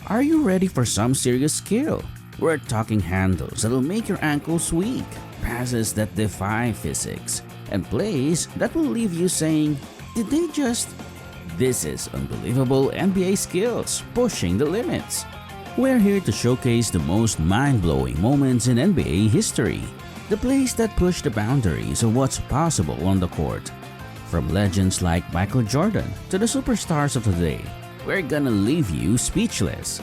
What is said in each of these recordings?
Are you ready for some serious skill? We're talking handles that'll make your ankles weak, passes that defy physics, and plays that will leave you saying, did they just... This is unbelievable NBA skills pushing the limits. We're here to showcase the most mind-blowing moments in NBA history, the plays that push the boundaries of what's possible on the court. From legends like Michael Jordan to the superstars of today, we're gonna leave you speechless.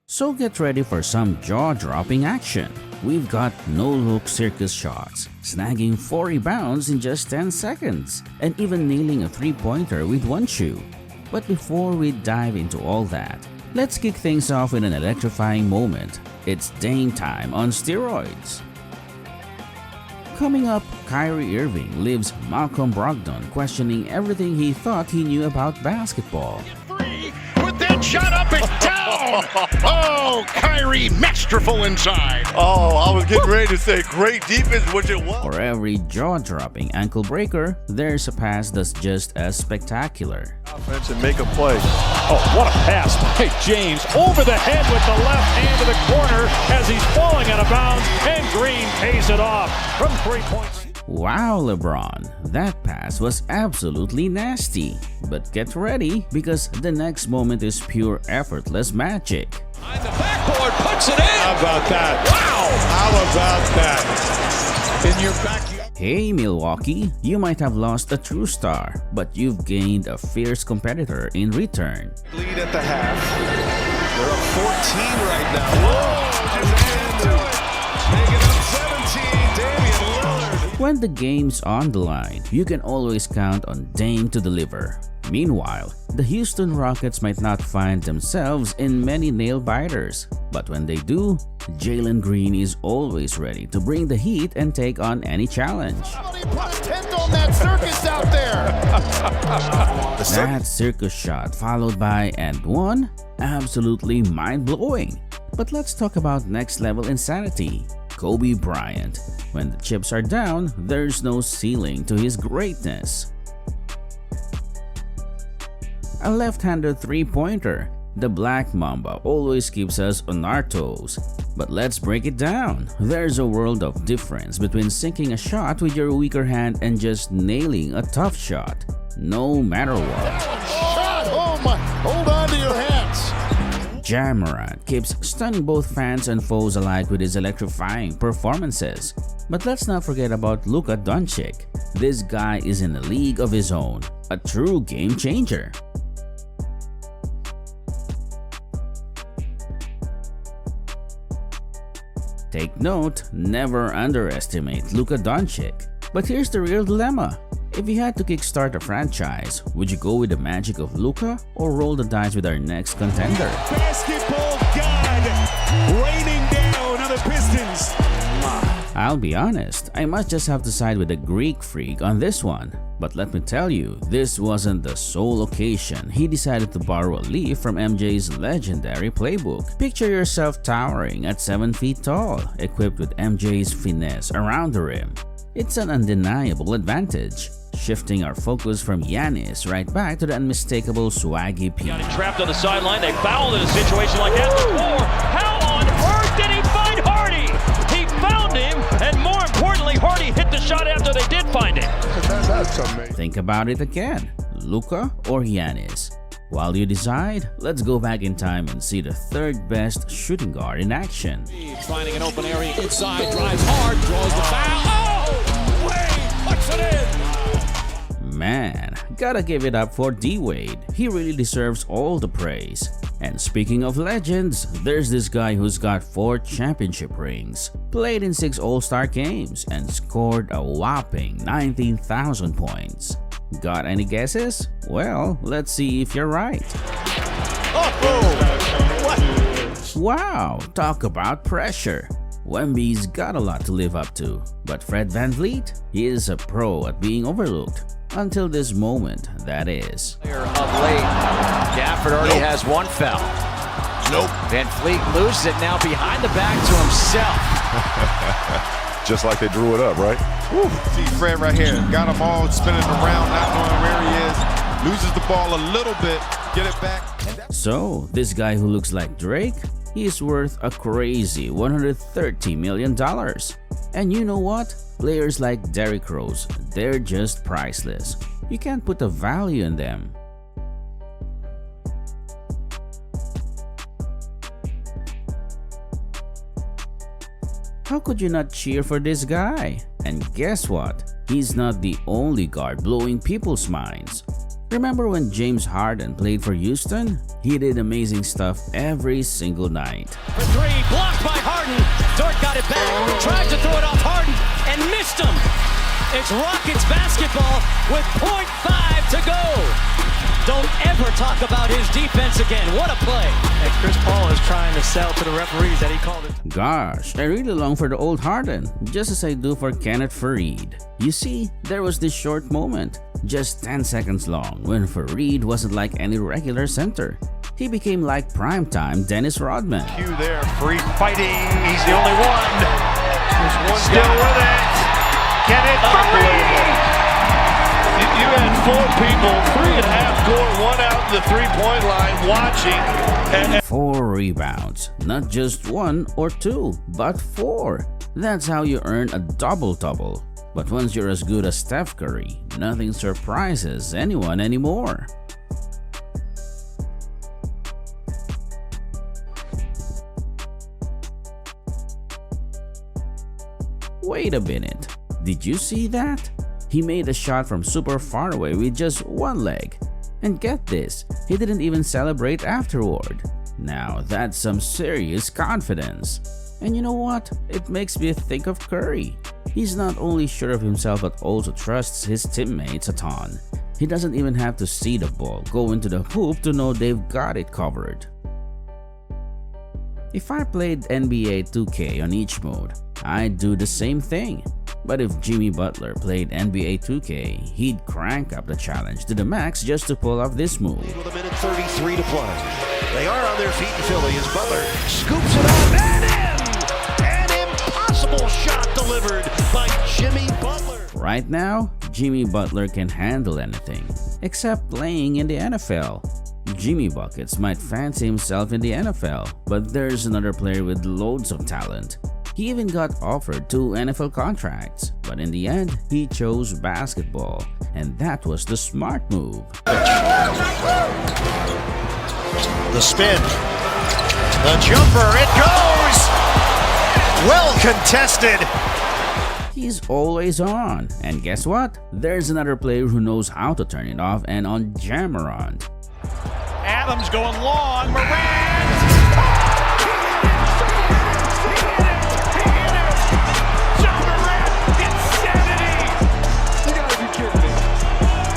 So get ready for some jaw-dropping action. We've got no-look circus shots, snagging 4 rebounds in just 10 seconds, and even nailing a three-pointer with one shoe. But before we dive into all that, let's kick things off with an electrifying moment. It's Dame time on steroids. Coming up, Kyrie Irving leaves Malcolm Brogdon questioning everything he thought he knew about basketball. Put that shot up and down! Oh, Kyrie, masterful inside. Oh, I was getting ready to say great defense, which it was. For every jaw-dropping ankle breaker, there's a pass that's just as spectacular. Offense and make a play. Oh, what a pass by James over the head with the left hand to the corner as he's falling out of bounds, and Green pays it off from 3 points. Wow, LeBron, that pass was absolutely nasty. But get ready, because the next moment is pure effortless magic. Behind the backboard, puts it in! How about that? Wow! How about that? In your backyard. Hey Milwaukee, you might have lost a true star, but you've gained a fierce competitor in return. Lead at the half. They're up 14 right now. Whoa! And they do it. Make it up 17. Damian Lillard. When the game's on the line, you can always count on Dame to deliver. Meanwhile, the Houston Rockets might not find themselves in many nail-biters, but when they do, Jalen Green is always ready to bring the heat and take on any challenge. Somebody put a tent on that circus out there! That circus shot followed by and one, absolutely mind-blowing. But let's talk about next-level insanity. Kobe Bryant. When the chips are down, there's no ceiling to his greatness. A left-handed three-pointer, the Black Mamba always keeps us on our toes. But let's break it down. There's a world of difference between sinking a shot with your weaker hand and just nailing a tough shot, no matter what. Shot! Oh my! Hold on to your hats! Ja Morant keeps stunning both fans and foes alike with his electrifying performances. But let's not forget about Luka Doncic. This guy is in a league of his own, a true game changer. Take note, never underestimate Luka Doncic. But here's the real dilemma. If you had to kickstart a franchise, would you go with the magic of Luka or roll the dice with our next contender? Basketball God raining down on the Pistons. I'll be honest, I must just have to side with the Greek freak on this one. But let me tell you, this wasn't the sole occasion he decided to borrow a leaf from MJ's legendary playbook. Picture yourself towering at 7 feet tall, equipped with MJ's finesse around the rim. It's an undeniable advantage, shifting our focus from Giannis right back to the unmistakable swaggy P. Got him trapped on the sideline. They fouled in a situation like that before. How on earth did he find Hardy? He found him, and more importantly, Hardy hit the shot after they did find him. That's amazing. Think about it again, Luka or Giannis? While you decide, let's go back in time and see the third best shooting guard in action. Finding an open area inside, drives hard, draws the foul. Oh! Wade puts it in! Man, gotta give it up for D-Wade. He really deserves all the praise. And speaking of legends, there's this guy who's got 4 championship rings, played in 6 All-Star games, and scored a whopping 19,000 points. Got any guesses? Well, let's see if you're right. Wow, talk about pressure. Wemby's got a lot to live up to, but Fred VanVleet, he is a pro at being overlooked. Until this moment, that is. Of late, Gafford already has one foul. Nope. Van Fleet loses it now behind the back to himself. Just like they drew it up, right? See Fred right here. Got them all spinning around, not knowing where he is. Loses the ball a little bit. Get it back. So, this guy who looks like Drake, he's worth a crazy $130 million. And you know what? Players like Derrick Rose, they're just priceless. You can't put a value in them. How could you not cheer for this guy? And guess what? He's not the only guard blowing people's minds. Remember when James Harden played for Houston? He did amazing stuff every single night. For three, blocked by Harden. Dort got it back, tried to throw it off Harden, and missed him. It's Rockets basketball with 0.5 to go. Don't ever talk about his defense again. What a play. And Chris Paul is trying to sell to the referees that he called it. Gosh, I really long for the old Harden, just as I do for Kenneth Faried. You see, there was this short moment, just 10 seconds long, when Faried wasn't like any regular center. He became like primetime Dennis Rodman. Q there, free fighting. He's the only one. There's one still with it. Kenneth Faried. You had 4 people, 3.5 score, 1 out the three-point line watching. 4 rebounds, not just 1 or 2, but 4. That's how you earn a double-double. But once you're as good as Steph Curry, nothing surprises anyone anymore. Wait a minute, did you see that? He made a shot from super far away with just 1 leg. And get this, he didn't even celebrate afterward. Now that's some serious confidence. And you know what? It makes me think of Curry. He's not only sure of himself but also trusts his teammates a ton. He doesn't even have to see the ball go into the hoop to know they've got it covered. If I played NBA 2K on each mode, I'd do the same thing. But if Jimmy Butler played NBA 2K, he'd crank up the challenge to the max just to pull off this move. With a minute 33 to play. They are on their feet in Philly as Butler scoops it up and in! An impossible shot delivered by Jimmy Butler. Right now, Jimmy Butler can handle anything, except playing in the NFL. Jimmy Buckets might fancy himself in the NFL, but there's another player with loads of talent. He even got offered 2 NFL contracts, but in the end, he chose basketball, and that was the smart move. The spin, the jumper, it goes! Well contested. He's always on, and guess what? There's another player who knows how to turn it off and on Jamarant. Adams going long. Morant.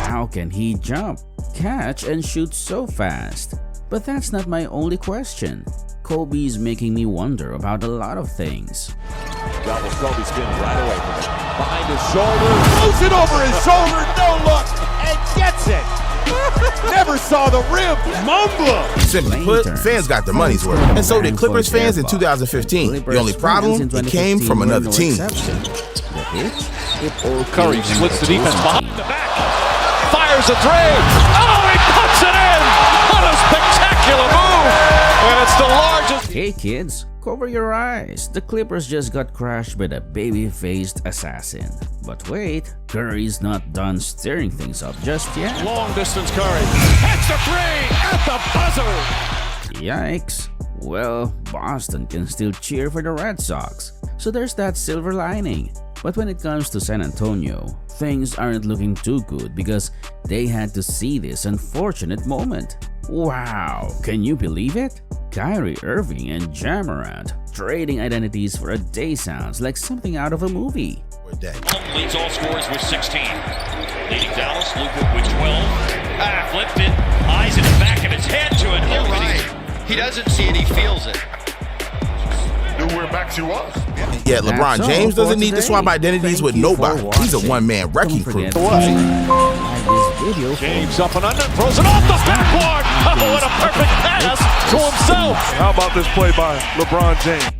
How can he jump, catch, and shoot so fast? But that's not my only question. Kobe's making me wonder about a lot of things. Doubles Kobe spin right away from him. Behind his shoulder, throws it over his shoulder, no look, and gets it. Never saw the rim. Mumbler. Simply put, fans got their money's worth, and so did Clippers fans in 2015. The only problem, it came from another team. Curry splits the defense behind the back. Fires a three. Oh, he puts it in. What a spectacular move. And it's the largest. Hey kids, cover your eyes. The Clippers just got crushed by the baby-faced assassin. But wait, Curry's not done stirring things up just yet. Long distance Curry. Hits the three at the buzzer. Yikes. Well, Boston can still cheer for the Red Sox. So there's that silver lining. But when it comes to San Antonio, things aren't looking too good because they had to see this unfortunate moment. Wow, can you believe it? Kyrie Irving and Jamarant trading identities for a day sounds like something out of a movie. Leads all scorers with 16. Leading Dallas, Luka with 12. Flipped it, eyes in the back of his head to it. You're right. He doesn't see it, he feels it. We're back to us. Yet LeBron James doesn't need to swap identities with nobody. He's a one-man wrecking crew. James up and under, throws it off the backboard. Oh, what a perfect pass to himself. How about this play by LeBron James?